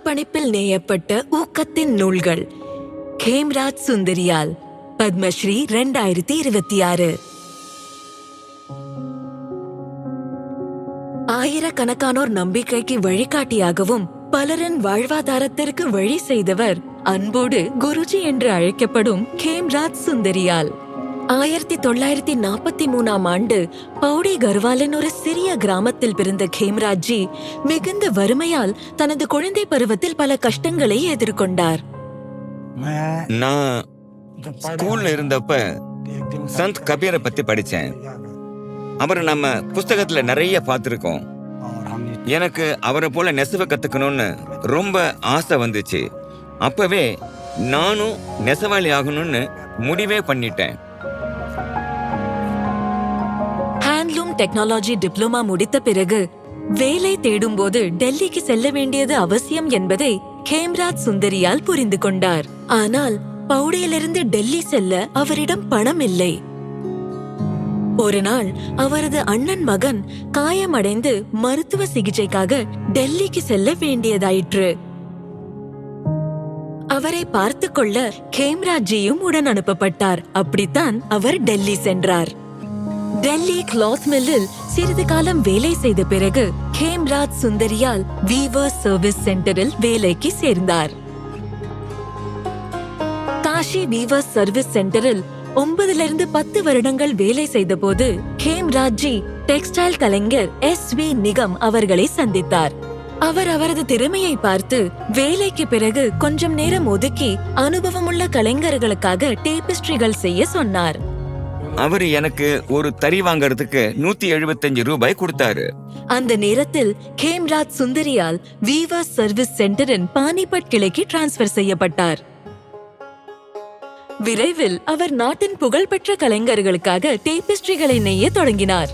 அர்ப்பணிப்பில் நேயப்பட்ட ஊக்கத்தின் நூல்கள். கேம்ராஜ் சுந்தரியால் பத்மஸ்ரீ 2026. ஆயிரக்கணக்கானோர் நம்பிக்கைக்கு வழிகாட்டியாகவும் பலரின் வாழ்வாதாரத்திற்கு வழி செய்தவர் அன்போடு குருஜி என்று அழைக்கப்படும் கேம்ராஜ் சுந்தரியால். 1943 ஆண்டு பௌடி கர்வாலின் ஒரு சிறிய கிராமத்தில் பிறந்த கேம்ராஜ்ஜி மிகுந்த வறுமையால் தனது குழந்தை பருவத்தில் பல கஷ்டங்களை எதிர்கொண்டார். நான் ஸ்கூல்ல இருந்தப்ப சந்த் கபீரை பத்தி படிச்சேன். அவரை நம்ம புஸ்தகத்துல நிறைய பார்த்திருக்கோம். எனக்கு அவரை போல நெசவு கத்துக்கணும்னு ரொம்ப ஆசை வந்துச்சு. அப்பவே நானும் நெசவாளி ஆகணும்னு முடிவே பண்ணிட்டேன். ஹேண்ட்லூம் டெக்னாலஜி டிப்ளமா முடித்த பிறகு வேலை தேடும் போது டெல்லிக்கு செல்ல வேண்டியது அவசியம் என்பதை கேம்ராஜ் சுந்தரியால் புரிந்து கொண்டார். ஆனால் பௌடியிலிருந்து டெல்லி செல்ல அவரிடம் பணம் இல்லை. ஒரு நாள் அவரது அண்ணன் மகன் காயமடைந்து மருத்துவ சிகிச்சைக்காக டெல்லிக்கு செல்ல வேண்டியதாயிற்று. அவரை பார்த்து கொள்ள கேம்ராஜ்ஜியும் உடன் அனுப்பப்பட்டார். அப்படித்தான் அவர் டெல்லி சென்றார். டெல்லி கிளாத் மில்லில் சிறிது காலம் வேலை செய்த பிறகு கேம்ராஜ் சுந்தரியால் வீவர்ஸ் சர்வீஸ் சென்டரில் வேலைக்கு சேர்ந்தார். காஷி வீவர்ஸ் சர்வீஸ் சென்டரில் 9 to 10 வருடங்கள் வேலை செய்த போது கேம்ராஜ்ஜி டெக்ஸ்டைல் கலைஞர் SV நிகம் அவர்களை சந்தித்தார். அவர் அவரது திறமையை பார்த்து வேலைக்கு பிறகு கொஞ்சம் நேரம் ஒதுக்கி அனுபவமுள்ள கலைஞர்களுக்காக டேபிஸ்ட்ரிகள் செய்ய சொன்னார். அவரு எனக்கு ஒரு தறி வாங்கறதுக்கு 175 ரூபாய் கொடுத்தாரு. அந்த நேரத்தில் கேம்ராஜ் சுந்தரியால் வீவர்ஸ் சர்வீஸ் சென்டரின் பானிபட் கிளைக்கு டிரான்ஸ்பர் செய்யப்பட்டார். விரைவில் அவர் நாட்டின் புகழ்பெற்ற கலைஞர்களுக்காக டேபிஸ்ட்ரிகளை நெய்ய தொடங்கினார்.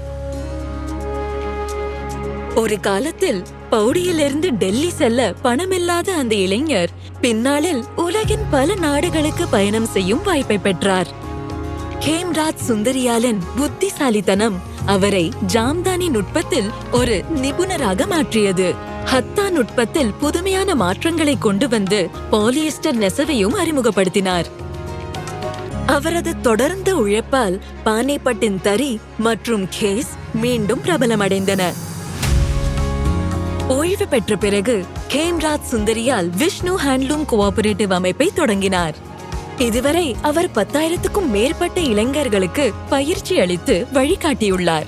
ஒரு காலத்தில் பௌடியிலிருந்து டெல்லி செல்ல பணமில்லாத அந்த இளைஞர் பின்னாளில் உலகின் பல நாடுகளுக்கு பயணம் செய்யும் வாய்ப்பை பெற்றார். கேம்ராஜ் சுந்தரியாலின் புத்திசாலித்தனம் அவரை ஜாம்தானி நுட்பத்தில் ஒரு நிபுணராக மாற்றியது. ஹத்தா நுட்பத்தில் புதுமையான மாற்றங்களை கொண்டு வந்து பாலியஸ்டர் நெசவையும் அறிமுகப்படுத்தினார். அவரது தொடர்ந்த உழைப்பால் பானிபட்டின் தறி மற்றும் கேஸ் மீண்டும் பிரபலமடைந்தன. ஓய்வு பெற்ற பிறகு கேம்ராஜ் சுந்தரியால் விஷ்ணு ஹேண்ட்லூம் கோஆபரேட்டிவ் அமைப்பை தொடங்கினார். இதுவரை அவர் 10,000க்கும் மேற்பட்ட இளைஞர்களுக்கு பயிற்சி அளித்து வழிகாட்டியுள்ளார்.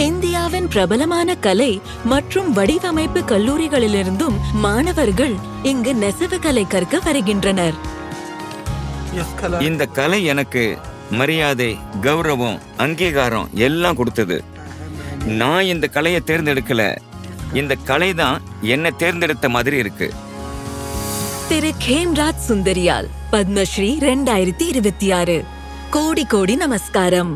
இந்தியாவின் பிரபலமான கலை மற்றும் வடிவமைப்பு கல்லூரிகளிலிருந்தும் மாணவர்கள் இங்கு நெசவு கலை கற்க வருகின்றனர். இந்த கலை எனக்கு மரியாதை, கௌரவம், அங்கீகாரம் எல்லாம் கொடுத்தது. நான் இந்த கலையை தேர்ந்தெடுக்கல, இந்த கலை தான் என்ன தேர்ந்தெடுத்த மாதிரி இருக்கு. திரு கேம்ராஜ் சுந்தரியால் பத்மஸ்ரீ 2026. கோடி கோடி நமஸ்காரம்.